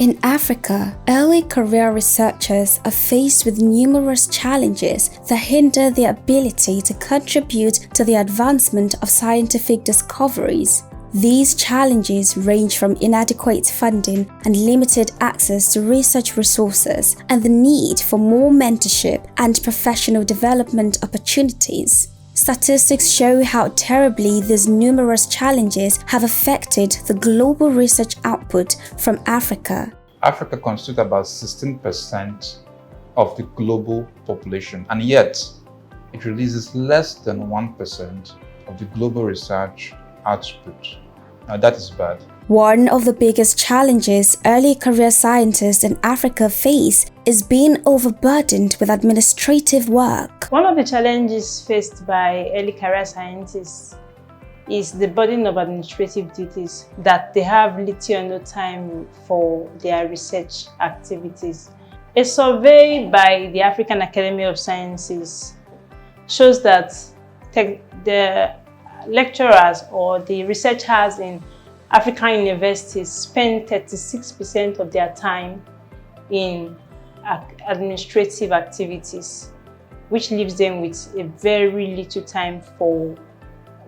In Africa, early career researchers are faced with numerous challenges that hinder their ability to contribute to the advancement of scientific discoveries. These challenges range from inadequate funding and limited access to research resources, and the need for more mentorship and professional development opportunities. Statistics show how terribly these numerous challenges have affected the global research output from Africa. Africa constitutes about 16% of the global population, and yet it releases less than 1% of the global research output. Now that is bad. One of the biggest challenges early career scientists in Africa face is being overburdened with administrative work. One of the challenges faced by early career scientists is the burden of administrative duties, that they have little or no time for their research activities. A survey by the African Academy of Sciences shows that the lecturers or the researchers in African universities spend 36% of their time in administrative activities, which leaves them with a very little time for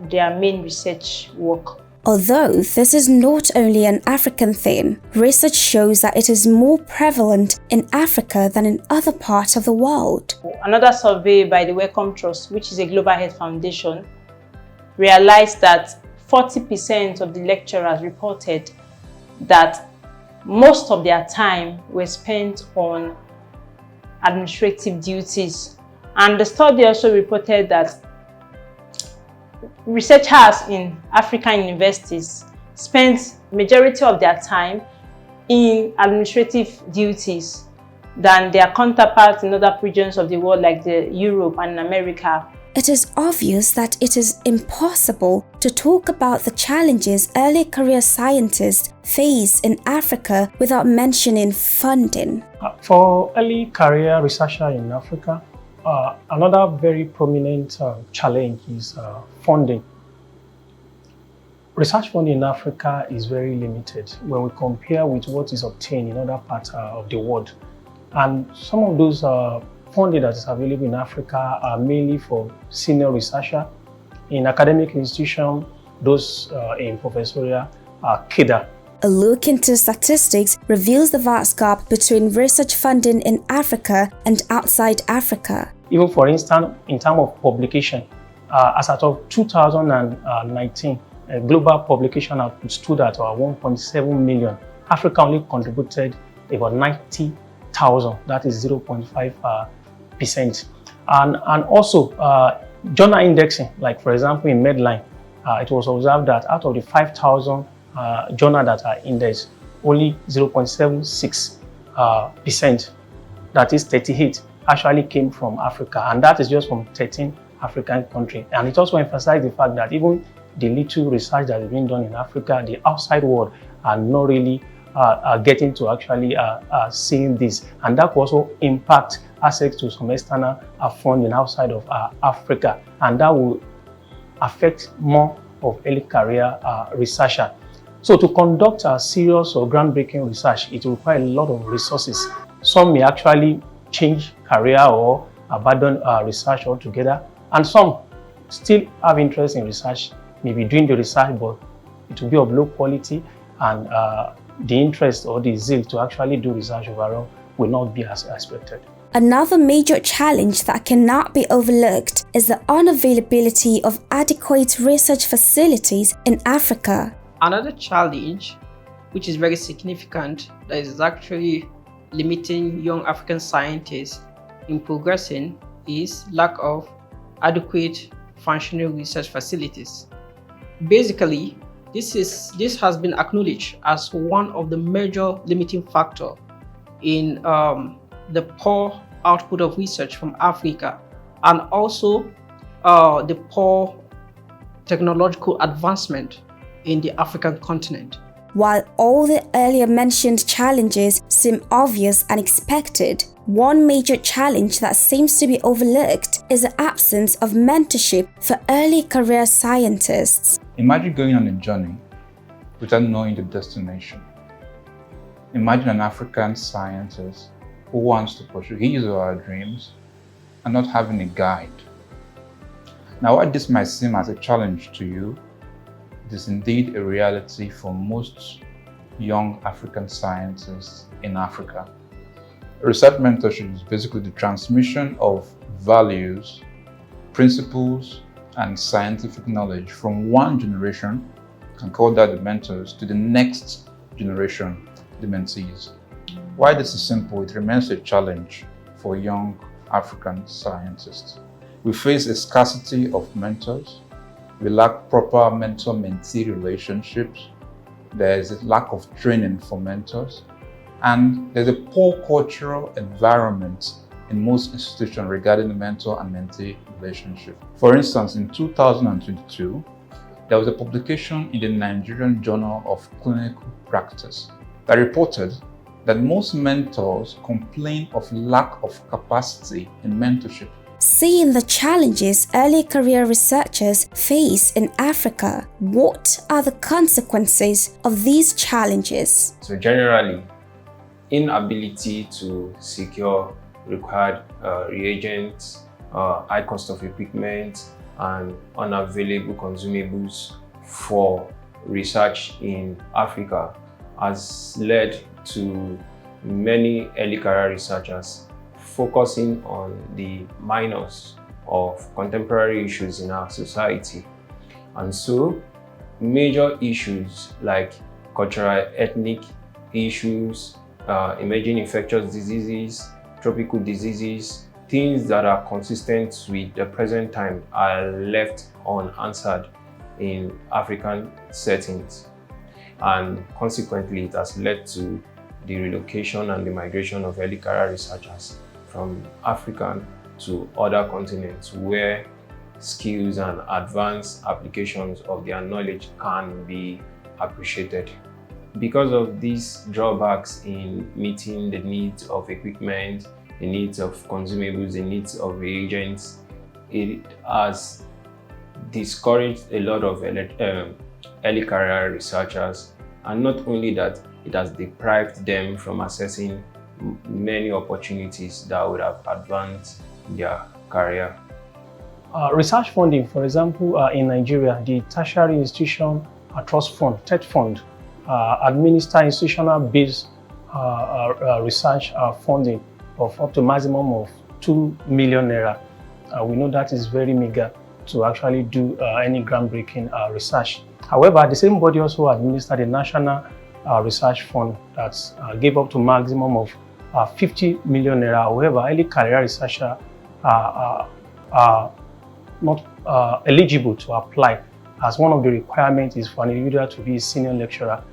their main research work. Although this is not only an African thing, research shows that it is more prevalent in Africa than in other parts of the world. Another survey by the Wellcome Trust, which is a global health foundation, realized that 40% of the lecturers reported that most of their time were spent on administrative duties. And the study also reported that researchers in African universities spend majority of their time in administrative duties than their counterparts in other regions of the world like Europe and America. It is obvious that it is impossible to talk about the challenges early career scientists face in Africa without mentioning funding. For early career researchers in Africa, another very prominent challenge is funding. Research funding in Africa is very limited when we compare with what is obtained in other parts of the world. And some of those funding that is available in Africa are mainly for senior researchers. In academic institutions, those in professorial cadre. A look into statistics reveals the vast gap between research funding in Africa and outside Africa. Even for instance, in terms of publication, as of 2019, global publication output stood at 1.7 million. Africa only contributed about 90,000, that is 0.5%. And also, journal indexing, like for example in Medline, it was observed that out of the 5,000 journals that are indexed, only 0.76%, that is 38, actually came from Africa, and that is just from 13 African countries. And it also emphasized the fact that even the little research that is being done in Africa, the outside world are not really getting to actually seeing this, and that will also impact access to some external funding outside of Africa, and that will affect more of early career researchers. So to conduct a serious or groundbreaking research, it will require a lot of resources. Some may actually change career or abandon research altogether, and some still have interest in research, maybe doing the research, but it will be of low quality, and the interest or the zeal to actually do research overall will not be as expected. Another major challenge that cannot be overlooked is the unavailability of adequate research facilities in Africa. Another challenge, which is very significant, that is actually limiting young African scientists in progressing, is lack of adequate functional research facilities. Basically, this has been acknowledged as one of the major limiting factors in the poor output of research from Africa, and also the poor technological advancement in the African continent. While all the earlier mentioned challenges seem obvious and expected, one major challenge that seems to be overlooked is the absence of mentorship for early career scientists. Imagine going on a journey without knowing the destination. Imagine an African scientist who wants to pursue his or her dreams and not having a guide. Now, while this might seem as a challenge to you, it is indeed a reality for most young African scientists in Africa. Research mentorship is basically the transmission of values, principles, and scientific knowledge from one generation, you can call that the mentors, to the next generation, the mentees. Why this is simple, it remains a challenge for young African scientists. We face a scarcity of mentors. We lack proper mentor-mentee relationships. There is a lack of training for mentors. And there's a poor cultural environment in most institutions regarding the mentor and mentee relationship. For instance, in 2022, there was a publication in the Nigerian Journal of Clinical Practice that reported that most mentors complain of lack of capacity in mentorship. Seeing the challenges early career researchers face in Africa, what are the consequences of these challenges? So generally, inability to secure required reagents, high cost of equipment, and unavailable consumables for research in Africa has led to many early career researchers focusing on the minors of contemporary issues in our society. And so, major issues like cultural ethnic issues, emerging infectious diseases, tropical diseases, things that are consistent with the present time are left unanswered in African settings. And consequently, it has led to the relocation and the migration of early career researchers from Africa to other continents where skills and advanced applications of their knowledge can be appreciated. Because of these drawbacks in meeting the needs of equipment, the needs of consumables, the needs of reagents, it has discouraged a lot of early career researchers, and not only that, it has deprived them from accessing many opportunities that would have advanced their career. Research funding, for example, in Nigeria, the Tertiary Institution Trust Fund, TET Fund, administer institutional-based research funding of up to maximum of 2 million naira. We know that is very meager to actually do any groundbreaking research. However, the same body also administered a national research fund that gave up to maximum of 50 million naira. However, early career researchers are not eligible to apply, as one of the requirements is for an individual to be a senior lecturer.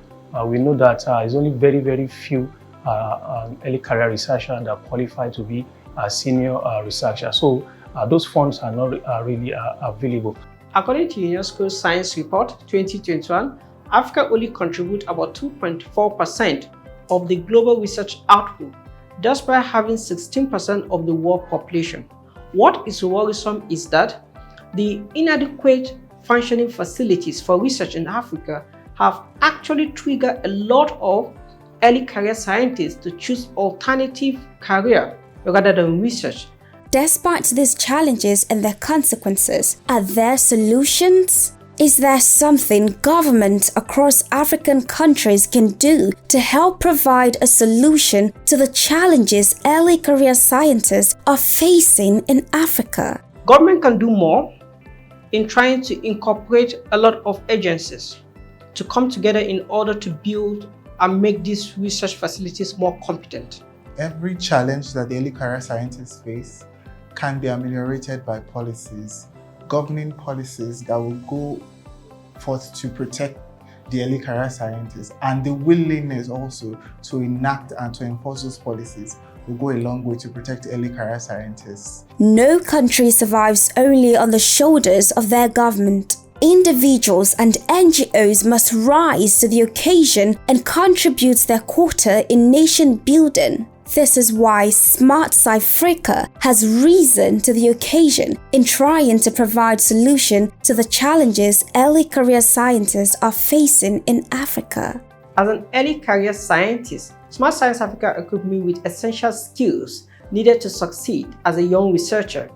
We know that it's only very, very few early career researchers that qualify to be a senior researcher. So those funds are not really available. According to UNESCO's Science Report 2021, Africa only contributes about 2.4% of the global research output, despite having 16% of the world population. What is worrisome is that the inadequate functioning facilities for research in Africa have actually triggered a lot of early career scientists to choose alternative career rather than research. Despite these challenges and their consequences, are there solutions? Is there something governments across African countries can do to help provide a solution to the challenges early career scientists are facing in Africa? Government can do more in trying to incorporate a lot of agencies to come together in order to build and make these research facilities more competent. Every challenge that the early career scientists face can be ameliorated by policies, governing policies that will go forth to protect the early career scientists, and the willingness also to enact and to enforce those policies will go a long way to protect early career scientists. No country survives only on the shoulders of their government. Individuals and NGOs must rise to the occasion and contribute their quota in nation building. This is why Smart Africa has risen to the occasion in trying to provide solutions to the challenges early career scientists are facing in Africa. As an early career scientist, Smart Science Africa equipped me with essential skills needed to succeed as a young researcher.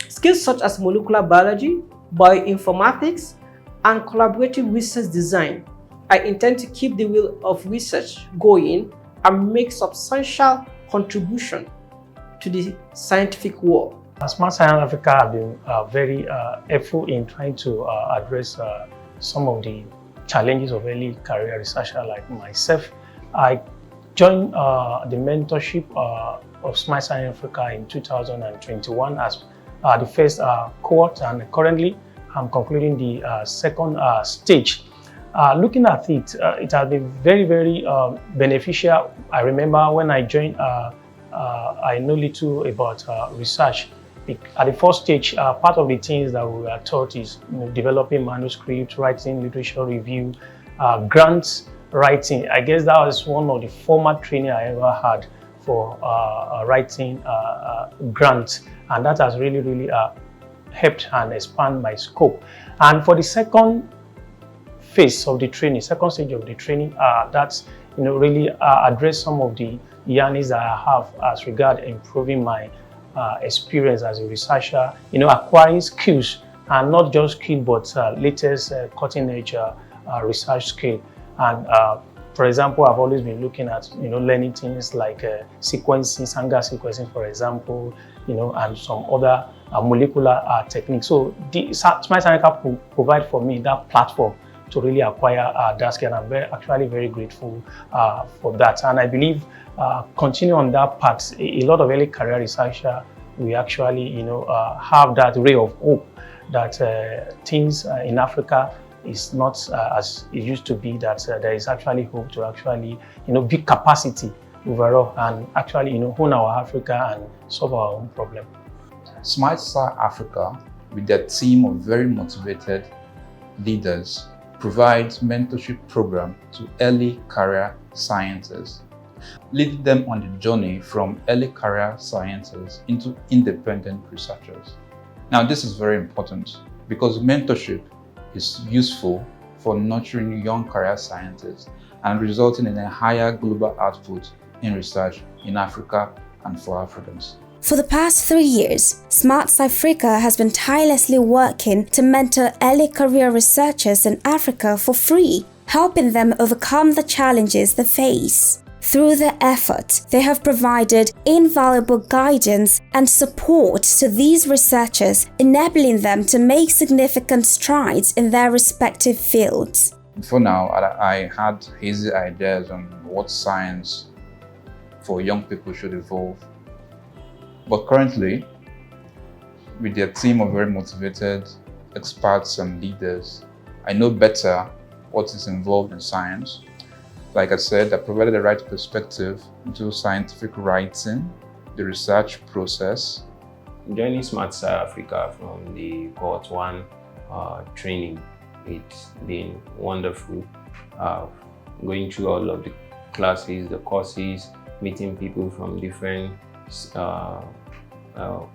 Skills such as molecular biology, bioinformatics, and collaborative research design. I intend to keep the wheel of research going and make substantial contribution to the scientific world. Smart Science Africa have been very helpful in trying to address some of the challenges of early career researcher like myself. I joined the mentorship of Smart Science Africa in 2021 as the first cohort, and currently I'm concluding the second stage. Looking at it, it has been very, very beneficial. I remember when I joined, I know little about research. At the first stage, part of the things that we were taught is developing manuscripts, writing literature review, grants writing. I guess that was one of the formal training I ever had for writing grants, and that has really, really helped and expand my scope. And for the second phase of the training, second stage of the training, that's really address some of the yearnings that I have as regard improving my experience as a researcher, acquiring skills, and not just skill, but latest cutting-edge research skill. And for example, I've always been looking at learning things like sequencing, Sanger sequencing, for example, and some other molecular techniques. So the Smart Science Africa provide for me that platform to really acquire that skill, and I'm actually very grateful for that. And I believe continue on that path, a lot of early career researchers, we actually have that ray of hope that things in Africa is not as it used to be, that there is actually hope to actually build capacity overall and actually own our Africa and solve our own problem. Smart Science Africa, with their team of very motivated leaders, provides mentorship program to early career scientists, leading them on the journey from early career scientists into independent researchers. Now, this is very important because mentorship is useful for nurturing young career scientists and resulting in a higher global output in research in Africa and for Africans. For the past 3 years, Smart Science Africa has been tirelessly working to mentor early career researchers in Africa for free, helping them overcome the challenges they face. Through their efforts, they have provided invaluable guidance and support to these researchers, enabling them to make significant strides in their respective fields. For now, I had hazy ideas on what science for young people should evolve. But currently, with their team of very motivated experts and leaders, I know better what is involved in science. Like I said, I provided the right perspective into scientific writing, the research process. Joining Smart Science Africa from the Cohort 1 training, it's been wonderful. Going through all of the classes, the courses, meeting people from different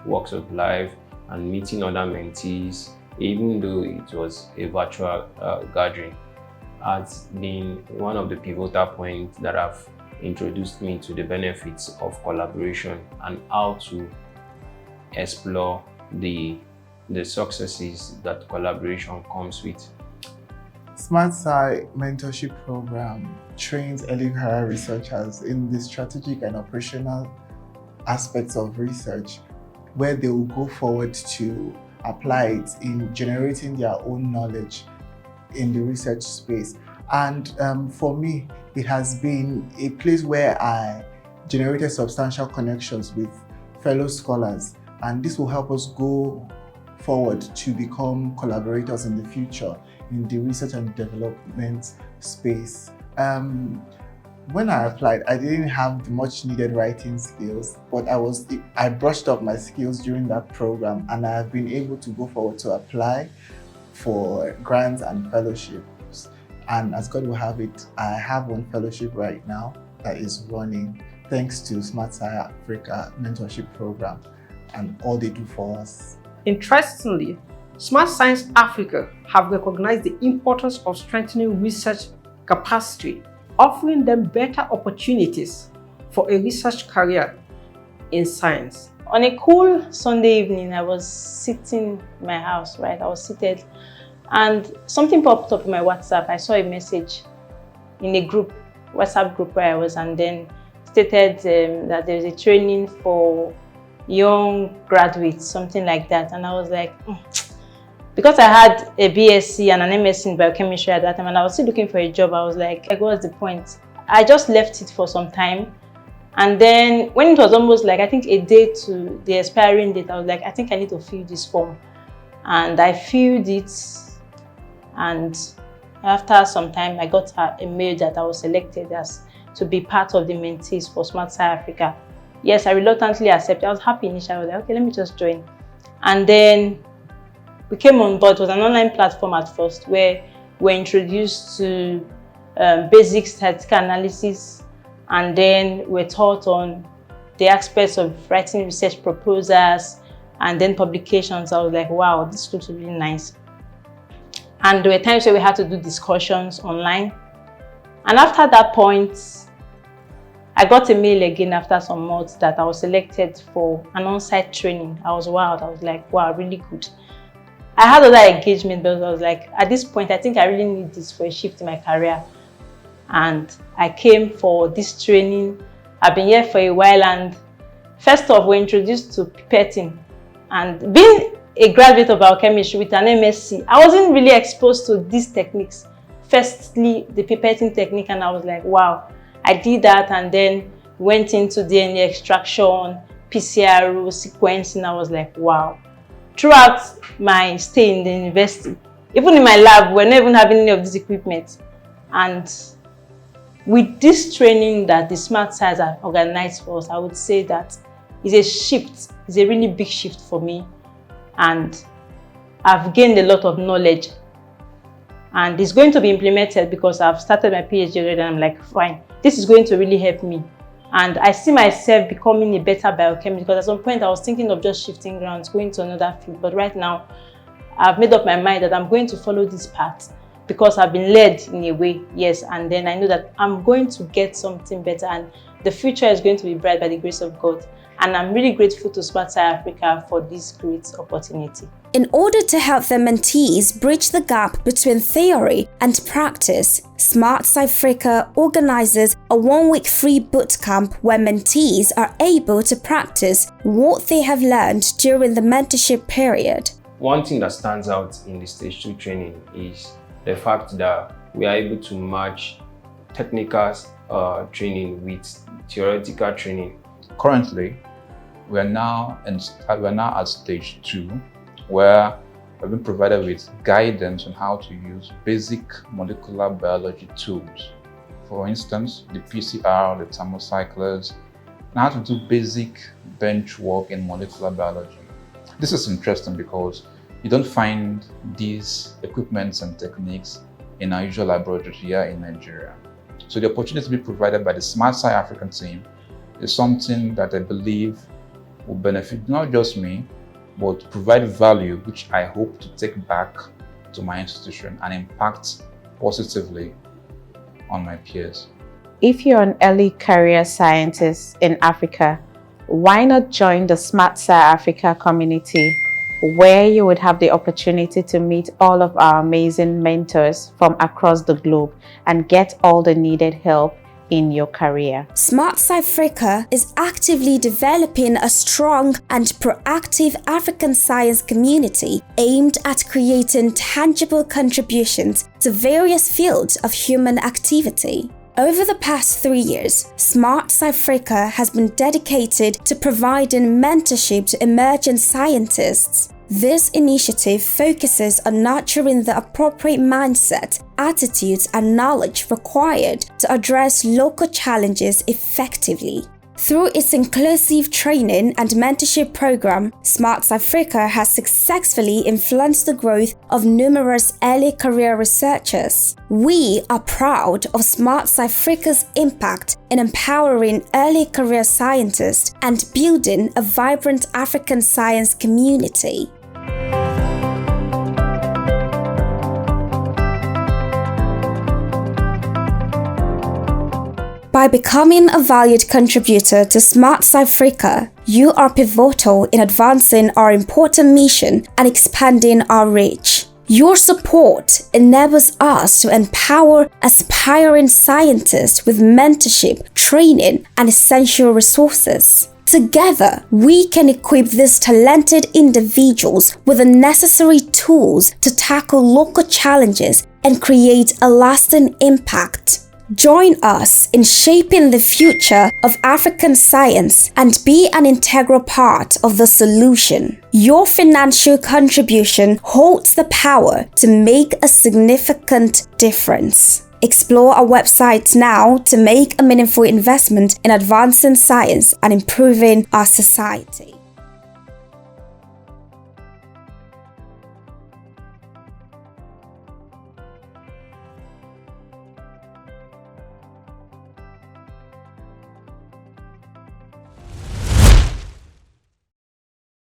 walks of life, and meeting other mentees, even though it was a virtual gathering, has been one of the pivotal points that have introduced me to the benefits of collaboration and how to explore the successes that collaboration comes with. Smart Sci mentorship program trains early career researchers in the strategic and operational aspects of research, where they will go forward to apply it in generating their own knowledge in the research space. And for me, it has been a place where I generated substantial connections with fellow scholars, and this will help us go forward to become collaborators in the future in the research and development space. When I applied, I didn't have the much needed writing skills, but I brushed up my skills during that program, and I have been able to go forward to apply for grants and fellowships. And as God will have it, I have one fellowship right now that is running thanks to Smart Science Africa mentorship program and all they do for us. Interestingly, Smart Science Africa have recognized the importance of strengthening research capacity offering them better opportunities for a research career in science. On a cool Sunday evening, I was sitting in my house, right? I was seated and something popped up in my WhatsApp. I saw a message in a group, WhatsApp group where I was, and then stated that there's a training for young graduates, something like that. And I was like, because I had a BSc and an MSc in biochemistry at that time, and I was still looking for a job, I was like, what's the point? I just left it for some time. And then when it was almost like, I think a day to the expiring date, I was like, I think I need to fill this form. And I filled it. And after some time, I got a mail that I was selected as to be part of the mentees for Smart Sci Africa. Yes, I reluctantly accepted. I was happy initially. I was like, okay, let me just join. And then we came on board. It was an online platform at first where we were introduced to basic statistical analysis, and then we're taught on the aspects of writing research proposals and then publications. I was like, wow, this looks really nice. And there were times where we had to do discussions online. And after that point, I got a mail again after some months that I was selected for an on-site training. I was wild. I was like, wow, really good. I had other engagement, but I was like, at this point, I think I really need this for a shift in my career. And I came for this training. I've been here for a while, and first off, we're introduced to pipetting. And being a graduate of biochemistry with an MSc, I wasn't really exposed to these techniques. Firstly, the pipetting technique, and I was like, wow. I did that and then went into DNA extraction, PCR, sequencing. I was like, wow. Throughout my stay in the university, even in my lab, we're not even having any of this equipment. And with this training that the Smart Science have organized for us, I would say that it's a shift. It's a really big shift for me. And I've gained a lot of knowledge. And it's going to be implemented because I've started my PhD already, and I'm like, fine, this is going to really help me. And I see myself becoming a better biochemist, because at some point I was thinking of just shifting grounds, going to another field. But right now, I've made up my mind that I'm going to follow this path because I've been led in a way, yes. And then I know that I'm going to get something better, and the future is going to be bright by the grace of God. And I'm really grateful to Smart Sci Africa for this great opportunity. In order to help their mentees bridge the gap between theory and practice, Smart Sci Africa organizes a one-week free bootcamp where mentees are able to practice what they have learned during the mentorship period. One thing that stands out in the Stage 2 training is the fact that we are able to match technical training with theoretical training. Currently, we are now at Stage 2, where we've been provided with guidance on how to use basic molecular biology tools. For instance, the PCR, the thermocyclers, and how to do basic bench work in molecular biology. This is interesting because you don't find these equipments and techniques in our usual laboratory here in Nigeria. So the opportunity to be provided by the Smart Sci African team is something that I believe will benefit not just me, but provide value which I hope to take back to my institution and impact positively on my peers. If you're an early career scientist in Africa, why not join the Smart Sci Africa community, where you would have the opportunity to meet all of our amazing mentors from across the globe and get all the needed help in your career. Smart Sci Africa is actively developing a strong and proactive African science community aimed at creating tangible contributions to various fields of human activity. Over the past 3 years, Smart Sci Africa has been dedicated to providing mentorship to emerging scientists. This initiative focuses on nurturing the appropriate mindset, attitudes, and knowledge required to address local challenges effectively. Through its inclusive training and mentorship program, Smart Sci Africa has successfully influenced the growth of numerous early career researchers. We are proud of Smart Sci Africa's impact in empowering early career scientists and building a vibrant African science community. By becoming a valued contributor to SmartSci Africa, you are pivotal in advancing our important mission and expanding our reach. Your support enables us to empower aspiring scientists with mentorship, training, and essential resources. Together, we can equip these talented individuals with the necessary tools to tackle local challenges and create a lasting impact. Join us in shaping the future of African science and be an integral part of the solution. Your financial contribution holds the power to make a significant difference. Explore our website now to make a meaningful investment in advancing science and improving our society.